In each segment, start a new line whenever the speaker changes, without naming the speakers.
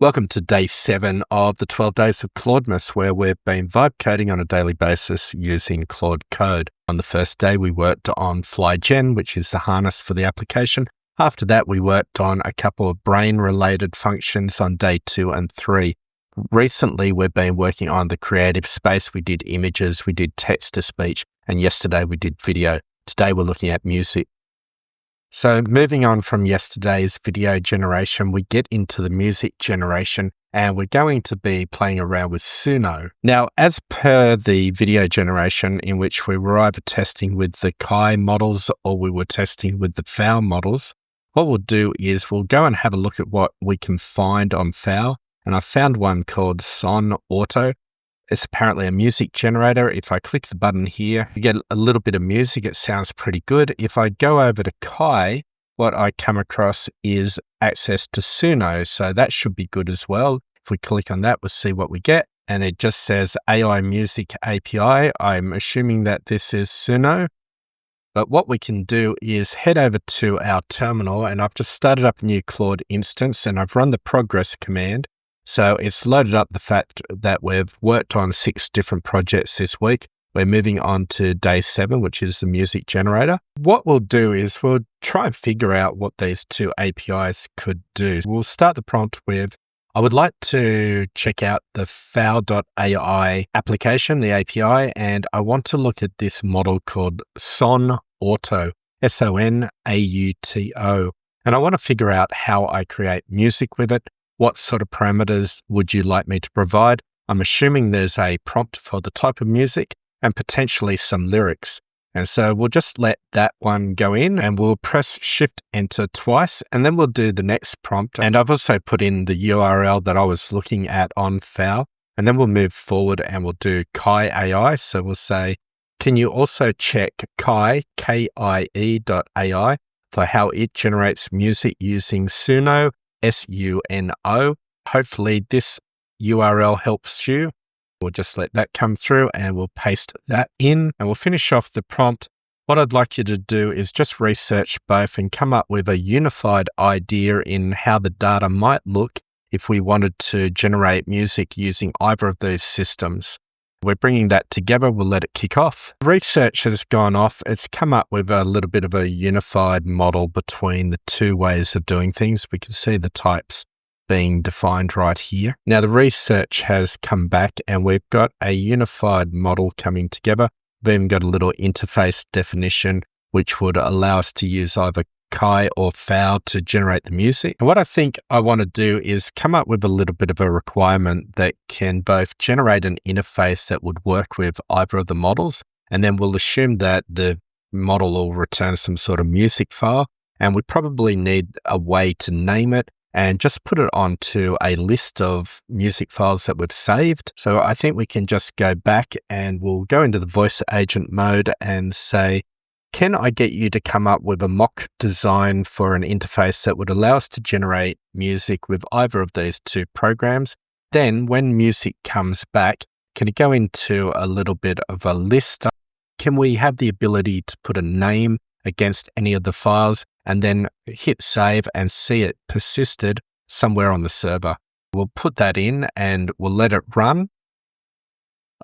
Welcome to day 7 of the 12 days of Claudemas, where we've been vibe coding on a daily basis using Claude Code. On the first day, we worked on FlyGen, which is the harness for the application. After that, we worked on a couple of brain-related functions on day 2 and 3. Recently, we've been working on the creative space. We did images, we did text-to-speech, and yesterday we did video. Today, we're looking at music. So moving on from yesterday's video generation, we get into the music generation, and we're going to be playing around with Suno. Now, as per the video generation in which we were either testing with the Kai models or we were testing with the FAO models, what we'll do is we'll go and have a look at what we can find on FAO. And I found one called Son Auto. It's apparently a music generator. If I click the button here, you get a little bit of music. It sounds pretty good. If I go over to Kai, what I come across is access to Suno. So that should be good as well. If we click on that, we'll see what we get. And it just says AI Music API. I'm assuming that this is Suno. But what we can do is head over to our terminal, and I've just started up a new Claude instance, and I've run the progress command. So it's loaded up the fact that we've worked on 6 different projects this week. We're moving on to day 7, which is the music generator. What we'll do is we'll try and figure out what these 2 APIs could do. We'll start the prompt with, I would like to check out the FAO.ai application, the API, and I want to look at this model called Son Auto, SONAUTO. And I want to figure out how I create music with it. What sort of parameters would you like me to provide? I'm assuming there's a prompt for the type of music and potentially some lyrics. And so we'll just let that one go in, and we'll press Shift Enter twice, and then we'll do the next prompt. And I've also put in the URL that I was looking at on FAO, and then we'll move forward and we'll do Kai AI. So we'll say, can you also check KIE.ai for how it generates music using Suno, SUNO. Hopefully this URL helps you. We'll just let that come through and we'll paste that in, and we'll finish off the prompt. What I'd like you to do is just research both and come up with a unified idea in how the data might look if we wanted to generate music using either of these systems. We're bringing that together. We'll let it kick off. Research has gone off. It's come up with a little bit of a unified model between the 2 ways of doing things. We can see the types being defined right here. Now the research has come back and we've got a unified model coming together. We've even got a little interface definition which would allow us to use either Kai or FAO to generate the music. And what I think I want to do is come up with a little bit of a requirement that can both generate an interface that would work with either of the models, and then we'll assume that the model will return some sort of music file, and we probably need a way to name it and just put it onto a list of music files that we've saved. So I think we can just go back and we'll go into the voice agent mode and say, can I get you to come up with a mock design for an interface that would allow us to generate music with either of these 2 programs? Then when music comes back, can it go into a little bit of a list? Can we have the ability to put a name against any of the files and then hit save and see it persisted somewhere on the server? We'll put that in and we'll let it run.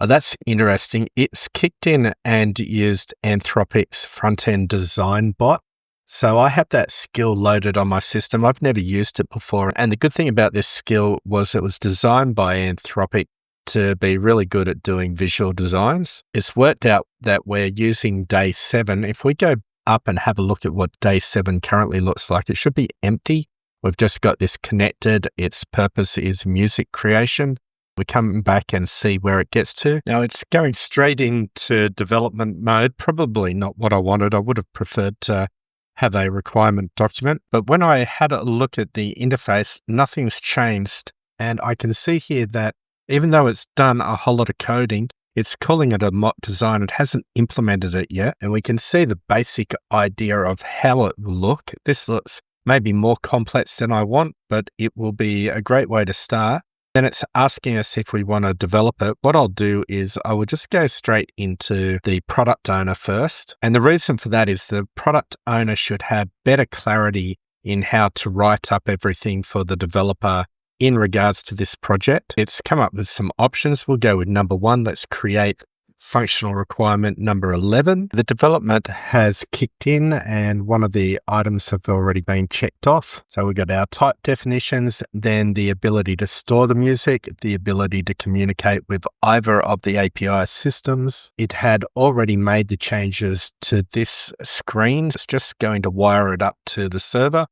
That's interesting. It's kicked in and used Anthropic's front-end design bot. So I have that skill loaded on my system. I've never used it before. And the good thing about this skill was it was designed by Anthropic to be really good at doing visual designs. It's worked out that we're using day 7. If we go up and have a look at what day 7 currently looks like, it should be empty. We've just got this connected. Its purpose is music creation. We come back and see where it gets to. Now it's going straight into development mode. Probably not what I wanted. I would have preferred to have a requirement document. But when I had a look at the interface, nothing's changed. And I can see here that even though it's done a whole lot of coding, it's calling it a mock design. It hasn't implemented it yet. And we can see the basic idea of how it will look. This looks maybe more complex than I want, but it will be a great way to start. Then it's asking us if we want to develop it. What I'll do is I will just go straight into the product owner first. And the reason for that is the product owner should have better clarity in how to write up everything for the developer in regards to this project. It's come up with some options. We'll go with number 1. Let's create functional requirement number 11. The development has kicked in and one of the items have already been checked off. So we've got our type definitions, then the ability to store the music, the ability to communicate with either of the API systems. It had already made the changes to this screen. It's just going to wire it up to the server.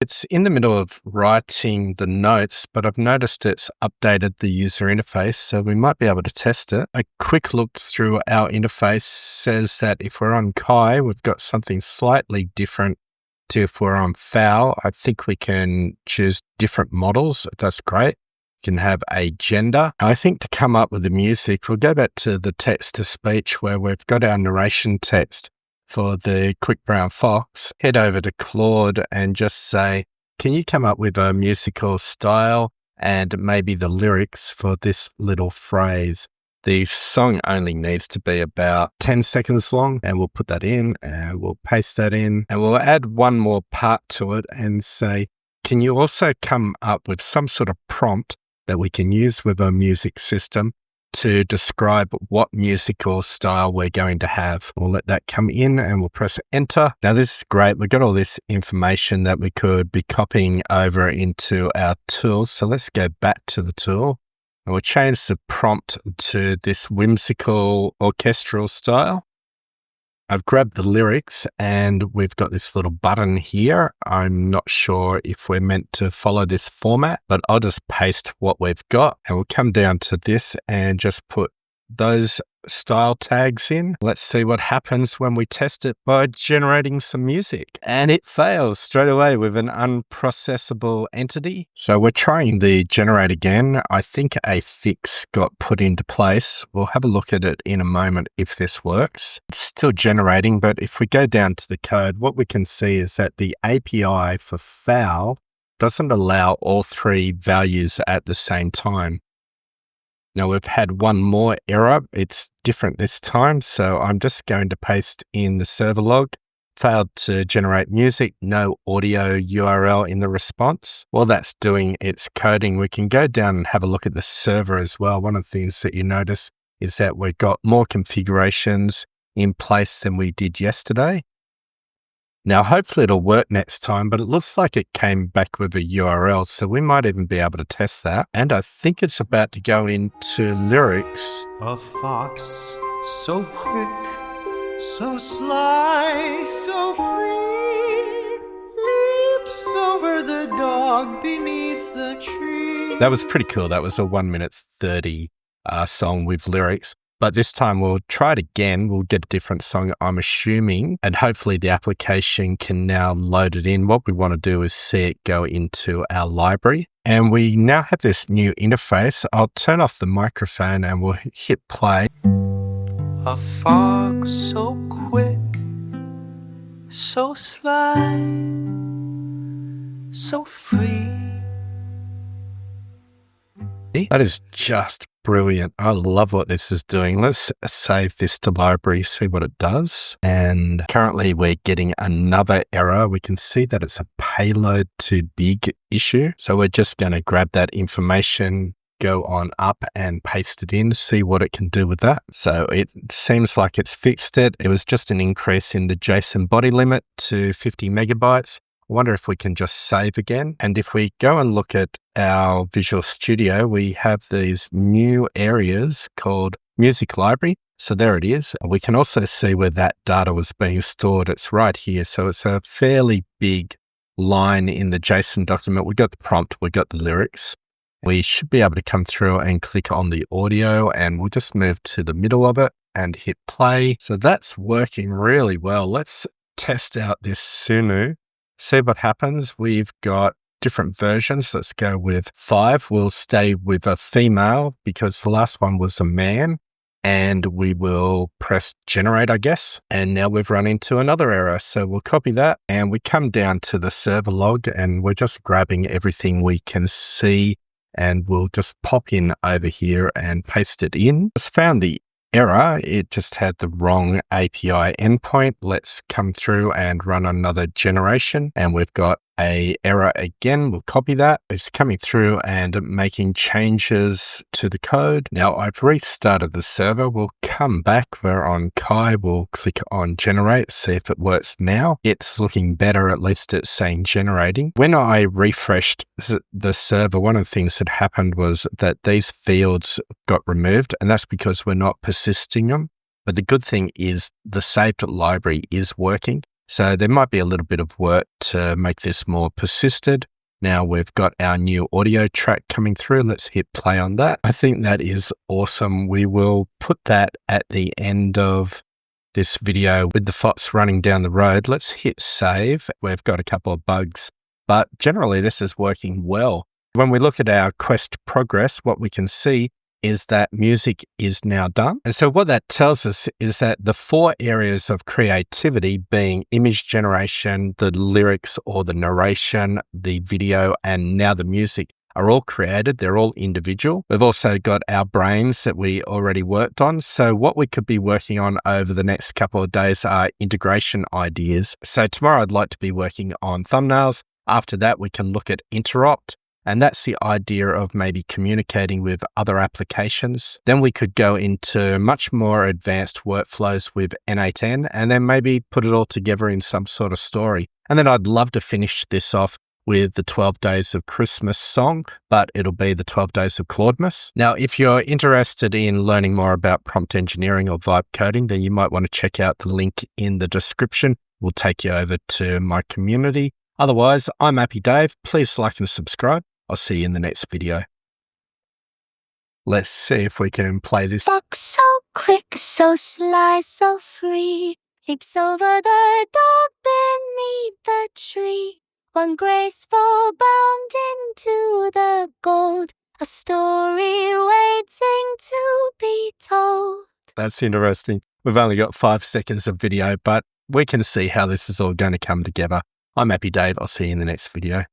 It's in the middle of writing the notes, but I've noticed it's updated the user interface, so we might be able to test it. A quick look through our interface says that if we're on Kai, we've got something slightly different to if we're on FOW. I think we can choose different models. That's great. We can have a gender. I think to come up with the music, we'll go back to the text to speech where we've got our narration text. For the Quick Brown Fox, head over to Claude and just say, can you come up with a musical style and maybe the lyrics for this little phrase? The song only needs to be about 10 seconds long, and we'll put that in and we'll paste that in and we'll add one more part to it and say, can you also come up with some sort of prompt that we can use with a music system to describe what musical style we're going to have. We'll let that come in and we'll press enter. Now this is great. We've got all this information that we could be copying over into our tools. So let's go back to the tool and we'll change the prompt to this whimsical orchestral style. I've grabbed the lyrics and we've got this little button here. I'm not sure if we're meant to follow this format, but I'll just paste what we've got and we'll come down to this and just put those style tags in. Let's see what happens when we test it by generating some music. And it fails straight away with an unprocessable entity. So we're trying the generate again. I think a fix got put into place. We'll have a look at it in a moment if this works. It's still generating, but if we go down to the code, what we can see is that the API for FOW doesn't allow all 3 values at the same time. Now we've had one more error. It's different this time. So I'm just going to paste in the server log. Failed to generate music, no audio URL in the response. While that's doing its coding, we can go down and have a look at the server as well. One of the things that you notice is that we've got more configurations in place than we did yesterday. Now, hopefully it'll work next time, but it looks like it came back with a URL, so we might even be able to test that. And I think it's about to go into lyrics.
A fox so quick, so sly, so free, leaps over the dog beneath the tree.
That was pretty cool. That was a 1:30 song with lyrics. But this time we'll try it again. We'll get a different song, I'm assuming, and hopefully the application can now load it in. What we want to do is see it go into our library. And we now have this new interface. I'll turn off the microphone and we'll hit play.
A fox so quick, so sly, so free.
That is just brilliant. I love what this is doing. Let's save this to library, see what it does. And currently we're getting another error. We can see that it's a payload to big issue. So we're just going to grab that information, go on up and paste it in, see what it can do with that. So it seems like it's fixed it. It was just an increase in the JSON body limit to 50 megabytes. I wonder if we can just save again. And if we go and look at our Visual Studio, we have these new areas called Music Library. So there it is. We can also see where that data was being stored. It's right here. So it's a fairly big line in the JSON document. We got the prompt, we got the lyrics. We should be able to come through and click on the audio, and we'll just move to the middle of it and hit play. So that's working really well. Let's test out this Suno. See what happens. We've got different versions. Let's go with 5. We'll stay with a female because the last one was a man. And we will press generate, I guess. And now we've run into another error. So we'll copy that and we come down to the server log and we're just grabbing everything we can see and we'll just pop in over here and paste it in. Just found the error. It just had the wrong API endpoint. Let's come through and run another generation. And we've got a error again. We'll copy that. It's coming through and making changes to the code. Now I've restarted the server. We'll come back. We're on Kai. We'll click on generate, see if it works now. It's looking better. At least it's saying generating. When I refreshed the server, one of the things that happened was that these fields got removed, and that's because we're not persisting them. But the good thing is the saved library is working. So there might be a little bit of work to make this more persisted. Now we've got our new audio track coming through. Let's hit play on that. I think that is awesome. We will put that at the end of this video with the FOTS running down the road. Let's hit save. We've got a couple of bugs, but generally this is working well. When we look at our quest progress, what we can see is that music is now done. And so what that tells us is that the 4 areas of creativity, being image generation, the lyrics or the narration, the video, and now the music, are all created. They're all individual. We've also got our brains that we already worked on. So what we could be working on over the next couple of days are integration ideas. So tomorrow I'd like to be working on thumbnails. After that, we can look at interrupt. And that's the idea of maybe communicating with other applications. Then we could go into much more advanced workflows with N8N and then maybe put it all together in some sort of story. And then I'd love to finish this off with the 12 Days of Christmas song, but it'll be the 12 Days of Claudemas. Now, if you're interested in learning more about prompt engineering or vibe coding, then you might want to check out the link in the description. We'll take you over to my community. Otherwise, I'm Happy Dave. Please like and subscribe. I'll see you in the next video. Let's see if we can play this.
Fox so quick, so sly, so free, leaps over the dog beneath the tree. One graceful bound into the gold, a story waiting to be told.
That's interesting. We've only got 5 seconds of video, but we can see how this is all going to come together. I'm Happy Dave. I'll see you in the next video.